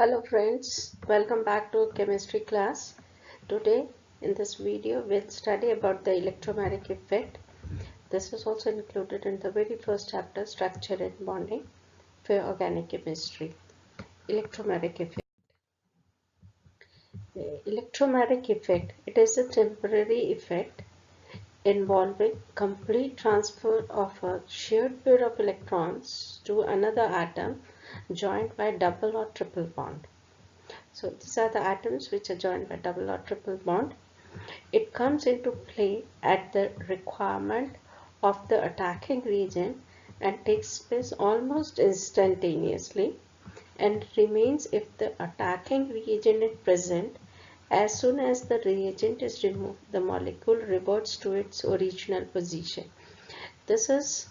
Hello friends, welcome back to chemistry class. Today in this video we'll study about the electromeric effect. This is also included in the very first chapter, structure and bonding for organic chemistry. Electromeric effect. The electromeric effect, it is a temporary effect involving complete transfer of a shared pair of electrons to another atom joined by double or triple bond. So these are the atoms which are joined by double or triple bond. It comes into play at the requirement of the attacking reagent and takes place almost instantaneously and remains if the attacking reagent is present. As soon as the reagent is removed, the molecule reverts to its original position. This is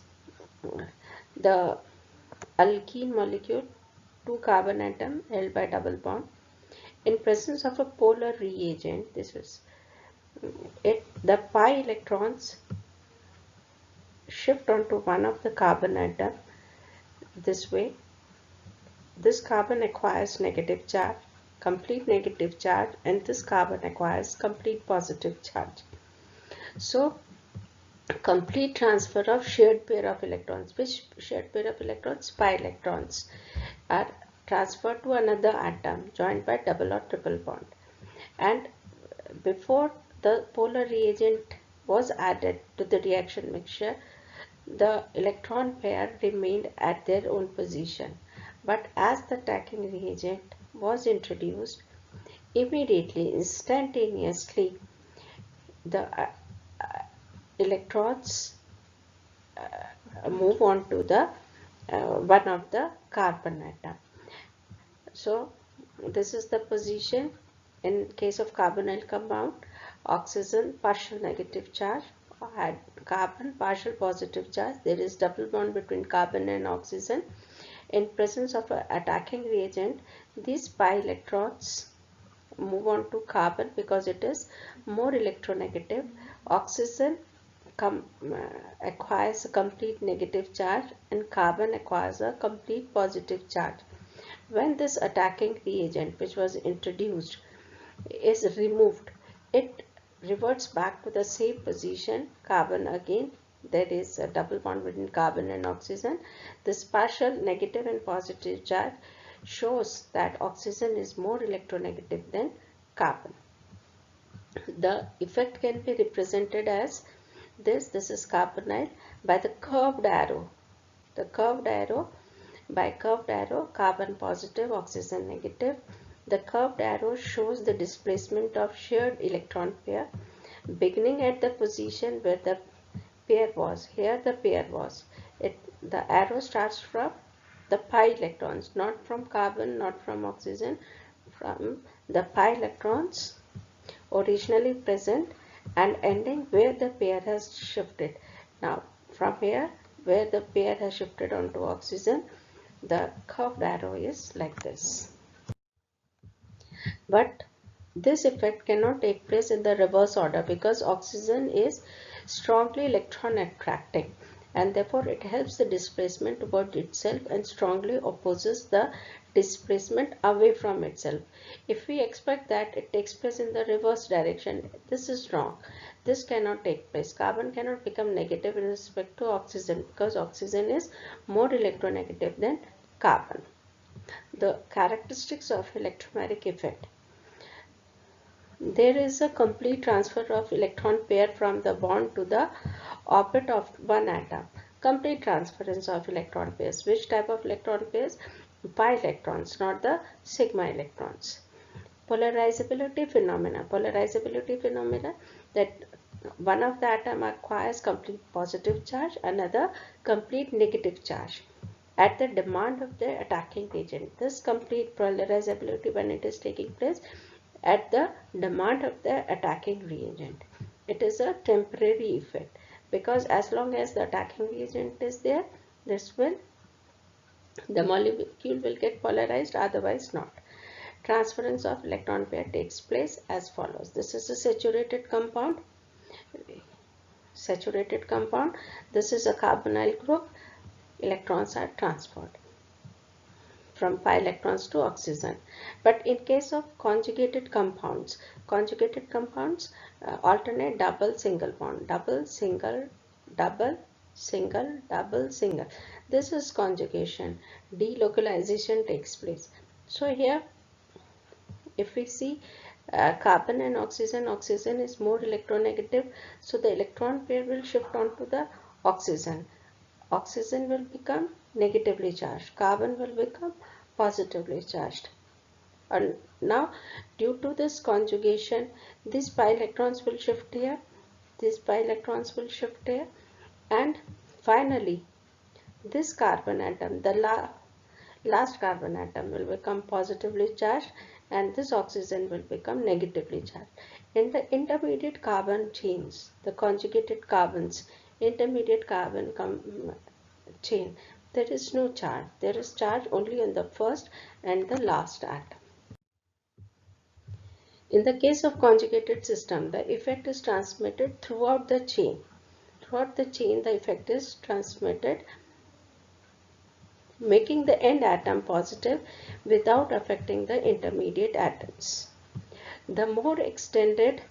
the alkene molecule, 2 carbon atom held by double bond. In presence of a polar reagent, the pi electrons shift onto one of the carbon atom. This way, this carbon acquires negative charge, complete negative charge, and this carbon acquires complete positive charge. So, complete transfer of shared pair of electrons. Which shared pair of electrons? Pi electrons are transferred to another atom joined by double or triple bond. And before the polar reagent was added to the reaction mixture, the electron pair remained at their own position. But as the attacking reagent was introduced, immediately, instantaneously, the electrons move on to the one of the carbon atom. So this is the position in case of carbonyl compound. Oxygen partial negative charge, carbon partial positive charge. There is double bond between carbon and oxygen. In presence of an attacking reagent, these pi electrons move on to carbon because it is more electronegative. Oxygen acquires a complete negative charge and carbon acquires a complete positive charge. When this attacking reagent which was introduced is removed, it reverts back to the same position. Carbon again, there is a double bond between carbon and oxygen. This partial negative and positive charge shows that oxygen is more electronegative than carbon. The effect can be represented as this is carbonyl by the curved arrow. The curved arrow, by curved arrow, carbon positive, oxygen negative. The curved arrow shows the displacement of shared electron pair beginning at the position where the pair was. Here the pair was. The arrow starts from the pi electrons, not from carbon, not from oxygen, from the pi electrons originally present and ending where the pair has shifted. Now from here where the pair has shifted onto oxygen, the curved arrow is like this. But this effect cannot take place in the reverse order because oxygen is strongly electron attracting and therefore it helps the displacement toward itself and strongly opposes the displacement away from itself. If we expect that it takes place in the reverse direction, this is wrong. This cannot take place. Carbon cannot become negative in respect to oxygen because oxygen is more electronegative than carbon. The characteristics of electromeric effect. There is a complete transfer of electron pair from the bond to the orbit of one atom. Complete transference of electron pairs. Which type of electron pairs? Pi electrons, not the sigma electrons. Polarizability phenomena. Polarizability phenomena, that one of the atom acquires complete positive charge, another complete negative charge at the demand of the attacking agent. This complete polarizability, when it is taking place at the demand of the attacking reagent, it is a temporary effect because as long as the attacking reagent is there, the molecule will get polarized, otherwise not. Transference of electron pair takes place as follows. This is a saturated compound. This is a carbonyl group. Electrons are transferred from pi electrons to oxygen. But in case of conjugated compounds alternate double single bond, double single, double single, double single. This is conjugation. Delocalization takes place. So here if we see carbon and oxygen is more electronegative, so the electron pair will shift onto the oxygen. Oxygen will become negatively charged, carbon will become positively charged. And now due to this conjugation, these pi electrons will shift here, these pi electrons will shift here, and finally this carbon atom, the last carbon atom, will become positively charged and this oxygen will become negatively charged. In the intermediate carbon chains, the conjugated carbons, intermediate carbon chain, there is no charge. There is charge only on the first and the last atom. In the case of conjugated system, the effect is transmitted throughout the chain. Throughout the chain, the effect is transmitted, making the end atom positive without affecting the intermediate atoms. The more extended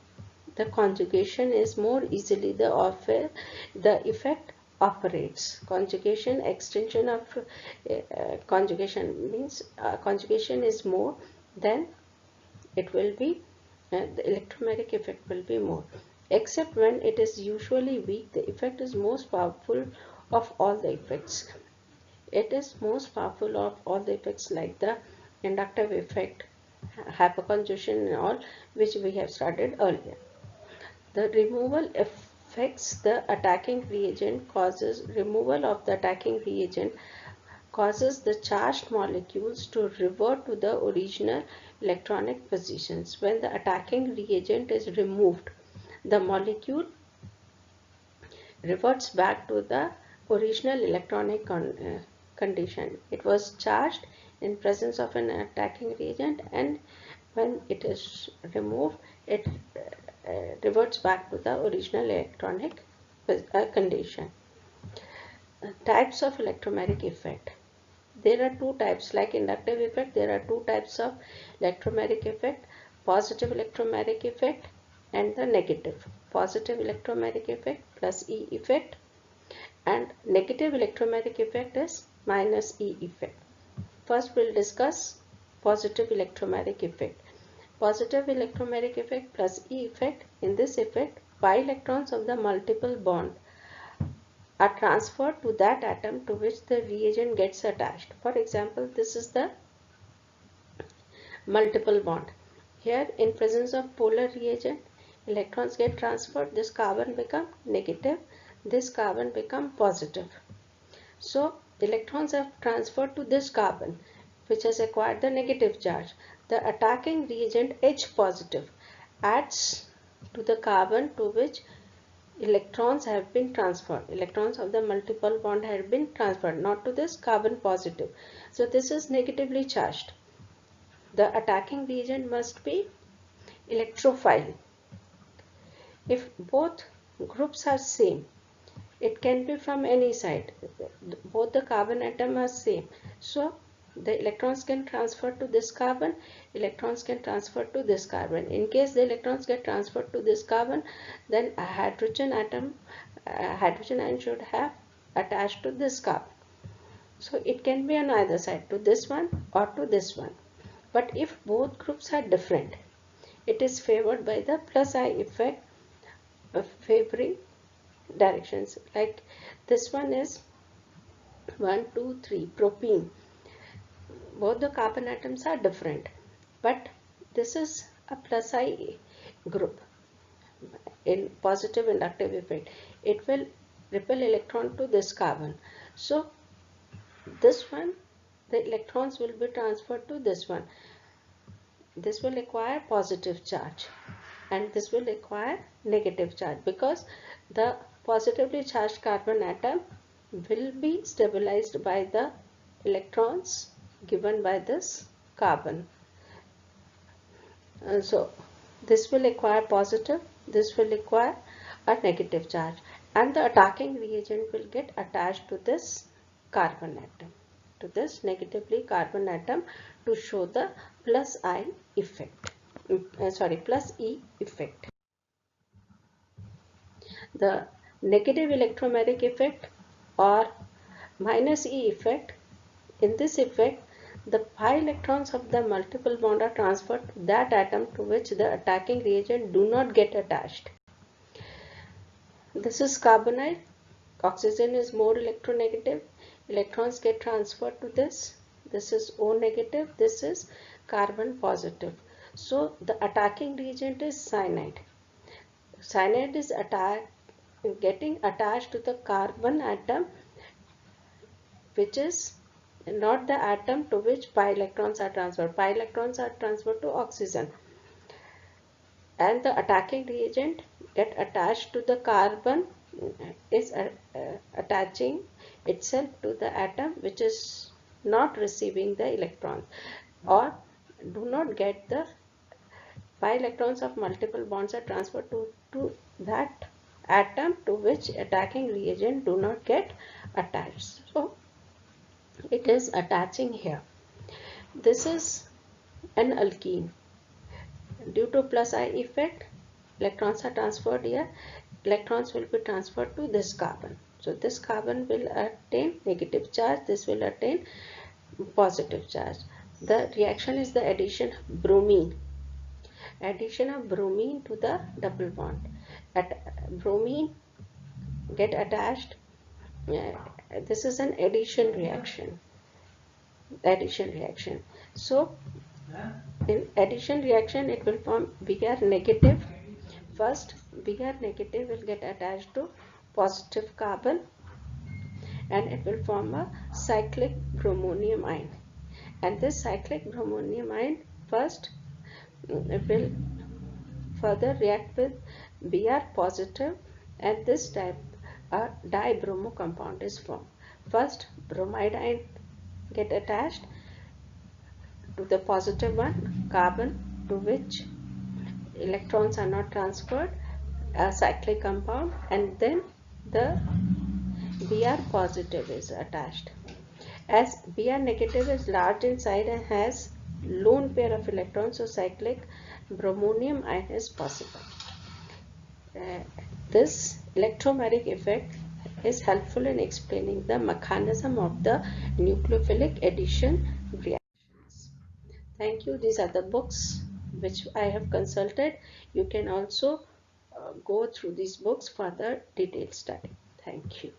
the conjugation is, more easily the effect operates. Conjugation, extension of conjugation means conjugation is more, then it will be the electromeric effect will be more. Except when it is usually weak, the effect is most powerful of all the effects. It is most powerful of all the effects like the inductive effect, hyperconjugation and all, which we have studied earlier. The removal affects the attacking reagent, removal of the attacking reagent causes the charged molecules to revert to the original electronic positions. When the attacking reagent is removed, the molecule reverts back to the original electronic condition. It was charged in presence of an attacking reagent, and when it is removed, it reverts back to the original electronic condition. Types of electromeric effect. There are two types. Like inductive effect, there are two types of electromeric effect: positive electromeric effect and the negative. Positive electromeric effect plus E effect, and negative electromeric effect is minus E effect. First we'll discuss positive electromeric effect. Positive electromeric effect plus E effect. In this effect, pi electrons of the multiple bond are transferred to that atom to which the reagent gets attached. For example, this is the multiple bond. Here, in presence of polar reagent, electrons get transferred. This carbon become negative, this carbon become positive. So electrons are transferred to this carbon, which has acquired the negative charge. The attacking reagent H positive adds to the carbon to which electrons have been transferred. Electrons of the multiple bond have been transferred, not to this carbon positive. So this is negatively charged. The attacking reagent must be electrophile. If both groups are same, it can be from any side. Both the carbon atom are same. So the electrons can transfer to this carbon, electrons can transfer to this carbon. In case the electrons get transferred to this carbon, then a hydrogen atom, hydrogen ion should have attached to this carbon. So it can be on either side, to this one or to this one. But if both groups are different, it is favored by the plus I effect of favoring directions. Like this one is 1, 2, 3 propene. Both the carbon atoms are different, but this is a plus I group. In positive inductive effect, it will repel electron to this carbon. So this one, the electrons will be transferred to this one. This will acquire positive charge and this will acquire negative charge, because the positively charged carbon atom will be stabilized by the electrons given by this carbon. So this will acquire positive, this will acquire a negative charge, and the attacking reagent will get attached to this carbon atom. to this negatively carbon atom to show the plus I effect. Plus E effect. The negative electromeric effect or minus E effect. In this effect, the pi electrons of the multiple bond are transferred to that atom to which the attacking reagent do not get attached. This is carbonite. Oxygen is more electronegative. Electrons get transferred to this. This is O negative. This is carbon positive. So the attacking reagent is cyanide. Cyanide is getting attached to the carbon atom, which is not the atom to which pi electrons are transferred. Pi electrons are transferred to oxygen. And the attacking reagent get attached to the carbon, is attaching itself to the atom which is not receiving the electron, or do not get the pi electrons of multiple bonds are transferred to that atom to which attacking reagent do not get attached. So it is attaching here. This is an alkene. Due to plus I effect, electrons are transferred here. Electrons will be transferred to this carbon. So this carbon will attain negative charge. This will attain positive charge. The reaction is the addition of bromine. Addition of bromine to the double bond. Bromine get attached. This is an addition reaction. So in addition reaction, it will form Br negative. First, Br negative will get attached to positive carbon and it will form a cyclic bromonium ion. And this cyclic bromonium ion first will further react with Br positive, and this type a dibromo compound is formed. First, bromide ion get attached to the positive one, carbon, to which electrons are not transferred, a cyclic compound, and then the Br positive is attached. As Br negative is large inside and has lone pair of electrons, so cyclic bromonium ion is possible. This electromeric effect is helpful in explaining the mechanism of the nucleophilic addition reactions. Thank you. These are the books which I have consulted. You can also go through these books for the detailed study. Thank you.